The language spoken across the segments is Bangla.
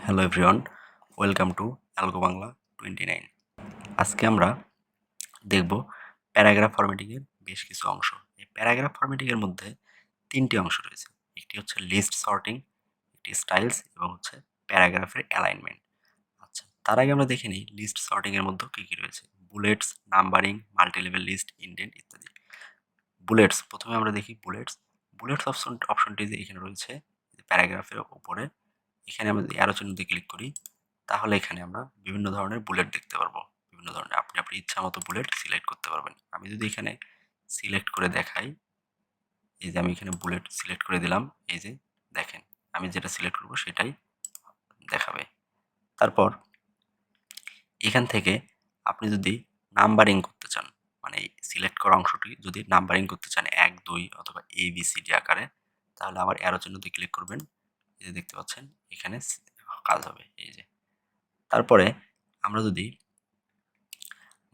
Hello everyone, welcome to algo Bangla 29। আজকে আমরা দেখব প্যারাগ্রাফ ফরম্যাটিংয়ের বেশ কিছু অংশ। এই প্যারাগ্রাফ ফরম্যাটিংয়ের মধ্যে 3টি অংশ রয়েছে। একটি হচ্ছে লিস্ট সর্টিং, একটি স্টাইলস এবং হচ্ছে প্যারাগ্রাফের অ্যালাইনমেন্ট। আচ্ছা, তার আগে আমরা দেখে নিই লিস্ট সর্টিংয়ের মধ্যে কী কী রয়েছে। Bullets, numbering, multilevel list, indent ইত্যাদি। বুলেটস, প্রথমে আমরা দেখি বুলেটস। বুলেটস অপশনটি যে এখানে রয়েছে প্যারাগ্রাফের উপরে, এখানে আমরা যদি অ্যারো চিহ্ন দিয়ে ক্লিক করি তাহলে এখানে আমরা বিভিন্ন ধরনের বুলেট দেখতে পারবো। বিভিন্ন ধরনের আপনি আপনার ইচ্ছা মতো বুলেট সিলেক্ট করতে পারবেন। আমি যদি এখানে সিলেক্ট করে দেখাই, এই যে আমি এখানে বুলেট সিলেক্ট করে দিলাম, এই যে দেখেন আমি যেটা সিলেক্ট করব সেটাই দেখাবে। তারপর এখান থেকে আপনি যদি নাম্বারিং করতে চান, মানে সিলেক্ট করা অংশটি যদি নাম্বারিং করতে চান 1, 2 অথবা ABCD আকারে, তাহলে আবার অ্যারো চিহ্ন দিয়ে ক্লিক করবেন। এই যে দেখতে পাচ্ছেন এখানে কাজ হবে। এই যে তারপরে আমরা যদি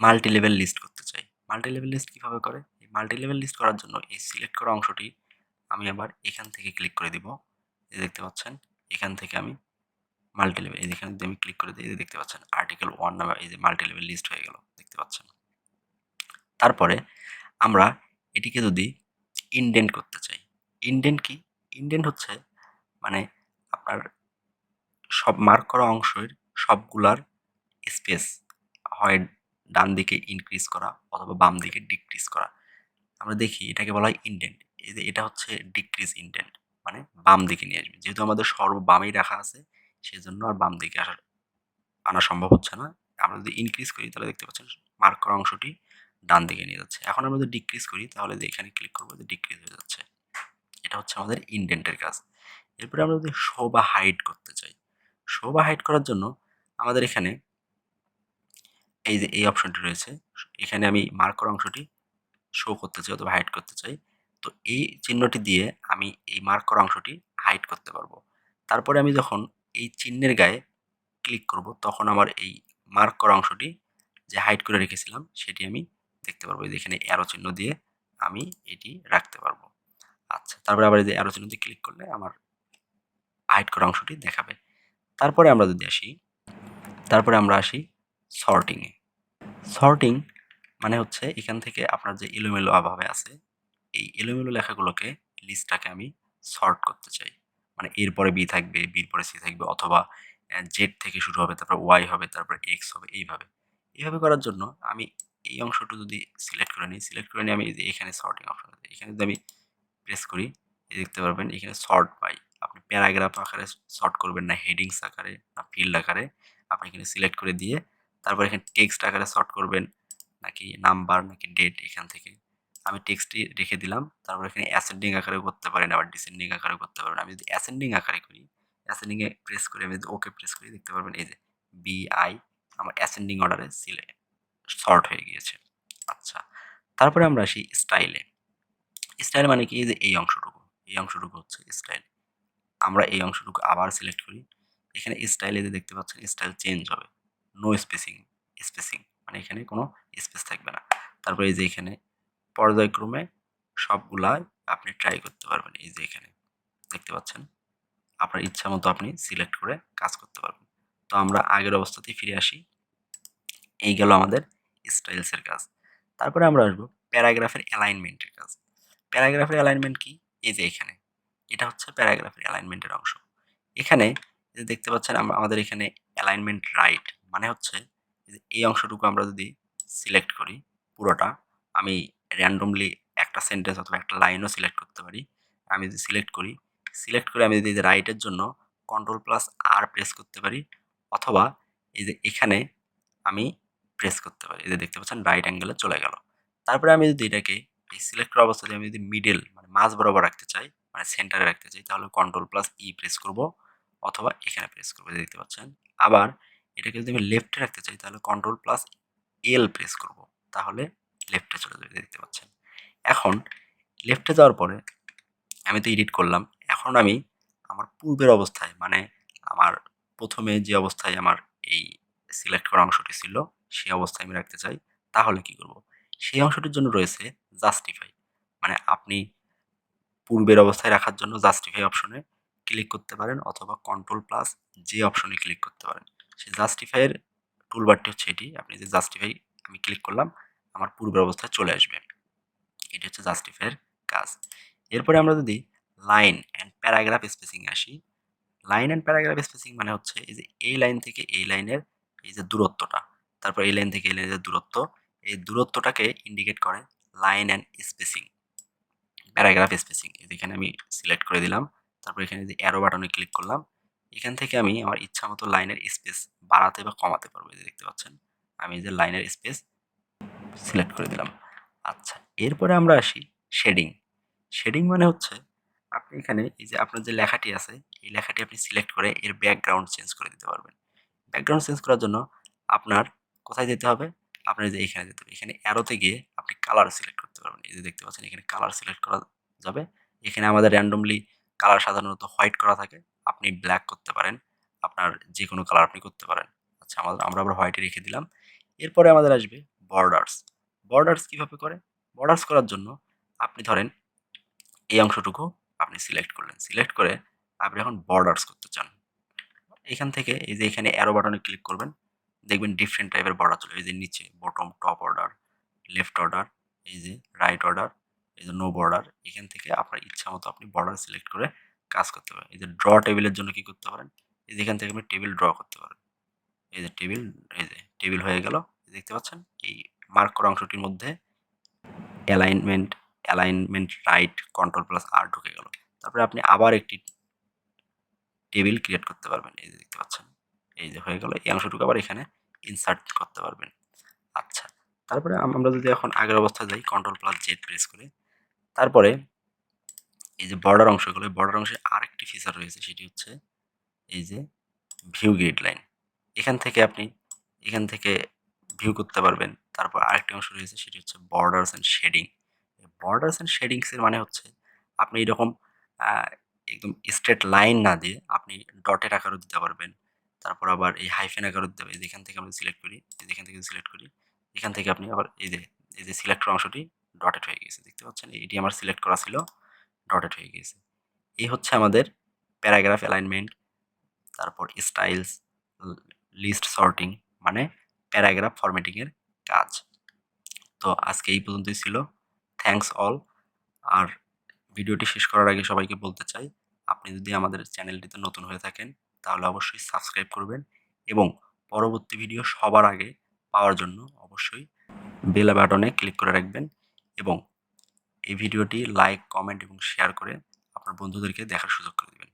মাল্টিলেভেল লিস্ট করতে চাই, মাল্টিলেভেল লিস্ট কীভাবে করে? এই মাল্টিলেভেল লিস্ট করার জন্য এই সিলেক্ট করা অংশটি আমি আবার এখান থেকে ক্লিক করে দিব। এই দেখতে পাচ্ছেন এখান থেকে আমি মাল্টিলেভেল, এই যেখানে যদি আমি ক্লিক করে দিই, এই যে দেখতে পাচ্ছেন আর্টিকেল 1 নামে এই যে মাল্টিলেভেল লিস্ট হয়ে গেল, দেখতে পাচ্ছেন। তারপরে আমরা এটিকে যদি ইনডেন্ট করতে চাই, ইনডেন্ট কি? ইনডেন্ট হচ্ছে মানে আপনার সব মার্ক করা অংশের সবগুলার স্পেস হয় ডান দিকে ইনক্রিজ করা অথবা বাম দিকে ডিক্রিজ করা। আমরা দেখি এটাকে বলা হয় ইনডেন্ট। এই যে এটা হচ্ছে ডিক্রিজ ইনডেন্ট, মানে বাম দিকে নিয়ে আসবে। যেহেতু আমাদের বামেই রাখা আছে, সেজন্য আর বাম দিকে আনা সম্ভব হচ্ছে না। আমরা যদি ইনক্রিজ করি তাহলে দেখতে পাচ্ছেন মার্ক করা অংশটি ডান দিকে নিয়ে যাচ্ছে। এখন আমরা যদি ডিক্রিজ করি তাহলে যে এখানে ক্লিক করবো, যে ডিক্রিজ হয়ে যাচ্ছে। এটা হচ্ছে আমাদের ইনডেন্টের কাজ। এরপরে আমরা যদি শো বা হাইড করতে চাই, শো বা হাইড করার জন্য আমাদের এখানে এই যে এই অপশনটি রয়েছে, এখানে আমি মার্ক করা অংশটি শো করতে চাই অথবা হাইড করতে চাই। তো এই চিহ্নটি দিয়ে আমি এই মার্ক করা অংশটি হাইড করতে পারবো। তারপরে আমি যখন এই চিহ্নের গায়ে ক্লিক করব তখন আমার এই মার্ক করা অংশটি যে হাইড করে রেখেছিলাম সেটি আমি দেখতে পারবো। এই যে এখানে অ্যারো চিহ্ন দিয়ে আমি এটি রাখতে পারবো। আচ্ছা, তারপরে আবার এই যে অ্যারো চিহ্ন দিয়ে ক্লিক করলে আমার হাইড করা অংশটি দেখাবে। তারপরে আমরা যদি আসি, তারপরে আমরা আসি সর্টিংয়ে। সর্টিং মানে হচ্ছে এখান থেকে আপনার যে এলোমেলো ভাবে আছে, এই এলোমেলো লেখাগুলোকে লিস্টটাকে আমি সর্ট করতে চাই। মানে এর পরে বি থাকবে, বির পরে সি থাকবে, অথবা জেড থেকে শুরু হবে, তারপর ওয়াই হবে, তারপর এক্স হবে, এইভাবে। এইভাবে করার জন্য আমি এই অংশটা যদি সিলেক্ট করে নিই, সিলেক্ট করে নিয়ে আমি এই যে এখানে সর্টিং অপশন আছে, এখানে যদি আমি প্রেস করি, দেখতে পারবেন এখানে সর্ট বাই। আপনি প্যারাগ্রাফ আকারে সর্ট করবেন না হেডিংস আকারে না ফিল্ড আকারে, আপনি এখানে সিলেক্ট করে দিয়ে তারপর এখানে টেক্সট আকারে সর্ট করবেন নাকি নাম্বার নাকি ডেট, এখান থেকে আমি টেক্সটই রেখে দিলাম। তারপর এখানে অ্যাসেন্ডিং আকারেও করতে পারেন, আবার ডিসেন্ডিং আকারেও করতে পারেন। আমি যদি অ্যাসেন্ডিং আকারে করি, অ্যাসেন্ডিং এ প্রেস করে আমি যদি ওকে প্রেস করি, দেখতে পারবেন এই যে BI আমার অ্যাসেন্ডিং অর্ডারে সর্ট হয়ে গিয়েছে। আচ্ছা, তারপরে আমরা আসি স্টাইলে। স্টাইল মানে কি? এই যে এই অংশটুকু, এই অংশটুকু হচ্ছে স্টাইল। আমরা এই অংশটুকু আবার সিলেক্ট করি। এখানে স্টাইলে যে দেখতে পাচ্ছেন স্টাইল চেঞ্জ হবে। নো স্পেসিং, স্পেসিং মানে এখানে কোনো স্পেস থাকবে না। তারপরে এই যে এখানে পর্যায়ক্রমে সবগুলাই আপনি ট্রাই করতে পারবেন। এই যে এখানে দেখতে পাচ্ছেন আপনার ইচ্ছা মতো আপনি সিলেক্ট করে কাজ করতে পারবেন। তো আমরা আগের অবস্থাতেই ফিরে আসি। এই গেল আমাদের স্টাইলসের কাজ। তারপরে আমরা আসবো প্যারাগ্রাফের অ্যালাইনমেন্টের কাজ। প্যারাগ্রাফের অ্যালাইনমেন্ট কি? এই যে এখানে এটা হচ্ছে প্যারাগ্রাফের অ্যালাইনমেন্টের অংশ। এখানে যে দেখতে পাচ্ছেন আমাদের এখানে অ্যালাইনমেন্ট রাইট মানে হচ্ছে এই অংশটুকু আমরা যদি সিলেক্ট করি পুরোটা, আমি র্যান্ডমলি একটা সেন্টেন্স অথবা একটা লাইনও সিলেক্ট করতে পারি। আমি যদি সিলেক্ট করি, সিলেক্ট করে আমি যদি রাইটের জন্য Ctrl+R প্রেস করতে পারি, অথবা এই যে এখানে আমি প্রেস করতে পারি। এই যে দেখতে পাচ্ছেন রাইট অ্যাঙ্গেলে চলে গেল। তারপরে আমি যদি এটাকে এই সিলেক্ট করা অবস্থাতে আমি যদি মিডল মানে মাঝ বরাবর রাখতে চাই, মানে সেন্টারে রাখতে চাই, তাহলে Ctrl+E প্রেস করব, অথবা এখানে প্রেস করব। দেখতে পাচ্ছেন। আবার এটাকে যদি আমি লেফটে রাখতে চাই তাহলে Ctrl+L প্রেস করব, তাহলে লেফটে চলে যাবে। দেখতে পাচ্ছেন। এখন লেফটে যাওয়ার পরে আমি তো এডিট করলাম। এখন আমি আমার পূর্বের অবস্থায় মানে আমার প্রথমে যে অবস্থায় আমার এই সিলেক্ট করা অংশটি ছিল সেই অবস্থায় আমি রাখতে চাই। তাহলে কি করব? সেই অংশটির জন্য রয়েছে জাস্টিফাই। মানে আপনি পূর্বের অবস্থায় রাখার জন্য জাস্টিফাই অপশনে ক্লিক করতে পারেন অথবা কন্ট্রোল প্লাস যে অপশনে ক্লিক করতে পারেন। সেই জাস্টিফাইয়ের টুলবারটি হচ্ছে এটি। আপনি যে জাস্টিফাই আমি ক্লিক করলাম, আমার পূর্বের অবস্থায় চলে আসবে। এটি হচ্ছে জাস্টিফাইয়ের কাজ। এরপরে আমরা যদি লাইন অ্যান্ড প্যারাগ্রাফ স্পেসিং এ আসি, লাইন অ্যান্ড প্যারাগ্রাফ স্পেসিং মানে হচ্ছে এই যে এই লাইন থেকে এই লাইনের এই যে দূরত্বটা, তারপর এই লাইন থেকে এই লাইনের দূরত্ব, এই দূরত্বটাকে ইন্ডিকেট করে line and spacing, paragraph spacing. এখানে আমি সিলেক্ট করে দিলাম, তারপর এখানে যে অ্যারো বাটনে ক্লিক করলাম, এখান থেকে আমি আমার ইচ্ছা মতো লাইনের স্পেস বাড়াতে বা কমাতে পারবো। এই যে দেখতে পাচ্ছেন, আমি এই যে লাইনের স্পেস সিলেক্ট করে দিলাম। আচ্ছা, এরপরে আমরা আসি শেডিং। শেডিং মানে হচ্ছে আপনি এখানে এই যে আপনার যে লেখাটি আছে, এই লেখাটি আপনি সিলেক্ট করে এর ব্যাকগ্রাউন্ড চেঞ্জ করে দিতে পারবেন। ব্যাকগ্রাউন্ড চেঞ্জ করার জন্য আপনার কোথায় যেতে হবে? আপনার যে এখানে যেতে হবে। এখানে অ্যারোতে গিয়ে আপনি কালার সিলেক্ট করতে পারবেন। এই যে দেখতে পাচ্ছেন, এখানে কালার সিলেক্ট করা যাবে। এখানে আমাদের র্যান্ডমলি কালার সাধারণত হোয়াইট করা থাকে। আপনি ব্ল্যাক করতে পারেন। আপনার যেকোনো কালার আপনি করতে পারেন। আচ্ছা, আমরা আবার হোয়াইটে রেখে দিলাম। এরপরে আমাদের আসবে বর্ডার্স। বর্ডার্স কিভাবে করে? বর্ডার্স করার জন্য আপনি ধরেন এই অংশটুকু আপনি সিলেক্ট করলেন। সিলেক্ট করে আপনি এখন বর্ডার্স করতে চান। এখান থেকে এই যে এখানে অ্যারো বাটনে ক্লিক করবেন, দেখবেন ডিফারেন্ট টাইপের বর্ডার চলে। এই যে নিচে bottom, top order, left order, এই যে রাইট অর্ডার, এই যে নো বর্ডার। এখান থেকে আপনার ইচ্ছা মতো আপনি বর্ডার সিলেক্ট করে কাজ করতে পারেন। এই যে ড্র টেবিলের জন্য কি করতে পারেন? এই যে এখান থেকে আপনি টেবিল ড্র করতে পারেন। এই যে টেবিল, এই যে টেবিল হয়ে গেল। দেখতে পাচ্ছেন? এই মার্ক করা অংশটির মধ্যে alignment, alignment right, control plus আর ঢুকে গেল। তারপরে আপনি আবার একটি টেবিল ক্রিয়েট করতে পারবেন। এই যে দেখতে পাচ্ছেন, এই যে হয়ে গেল। এই অংশটুকু আবার এখানে ইনসার্ট করতে পারবেন। আচ্ছা, তারপরে আমরা যদি এখন আগের অবস্থায় যাই, কন্ট্রোল প্লাস জেড প্রেস করে, তারপরে এই যে বর্ডার অংশগুলো, বর্ডার অংশে আরেকটি ফিচার রয়েছে, সেটি হচ্ছে এই যে ভিউ গ্রিড লাইন। এখান থেকে আপনি এখান থেকে ভিউ করতে পারবেন। তারপর আরেকটি অংশ রয়েছে, সেটি হচ্ছে borders and shading. Borders and shadings এর মানে হচ্ছে আপনি এরকম আহ, একদম স্ট্রেট লাইন না দিয়ে আপনি ডটের আকারও দিতে পারবেন। তারপর আবার এই হাইফেন আকারও দিতে পারবেন। এখান থেকে আমি সিলেক্ট করি, এখান থেকে সিলেক্ট করি, এখান থেকে আপনি আবার এই যে সিলেক্ট অংশটি ডটেড হয়ে গেছে। দেখতে পাচ্ছেন, এটি আমার সিলেক্ট করা ছিল, ডটেড হয়ে গেছে। এই হচ্ছে আমাদের প্যারাগ্রাফ অ্যালাইনমেন্ট, তারপর স্টাইলস, লিস্ট সর্টিং, মানে প্যারাগ্রাফ ফরম্যাটিং এর কাজ। তো আজকে এই পর্যন্তই ছিল। Thanks all. আর ভিডিওটি শেষ করার আগে সবাইকে বলতে চাই, আপনি যদি আমাদের চ্যানেলটিতে নতুন হয়ে থাকেন তাহলে অবশ্যই সাবস্ক্রাইব করবেন এবং পরবর্তী ভিডিও সবার আগে পাওয়ার জন্য অবশ্যই বেল বাটনে ক্লিক করে রাখবেন এবং এই ভিডিওটি লাইক, কমেন্ট এবং শেয়ার করে আপনার বন্ধুদেরকে দেখার সুযোগ করে দেবেন।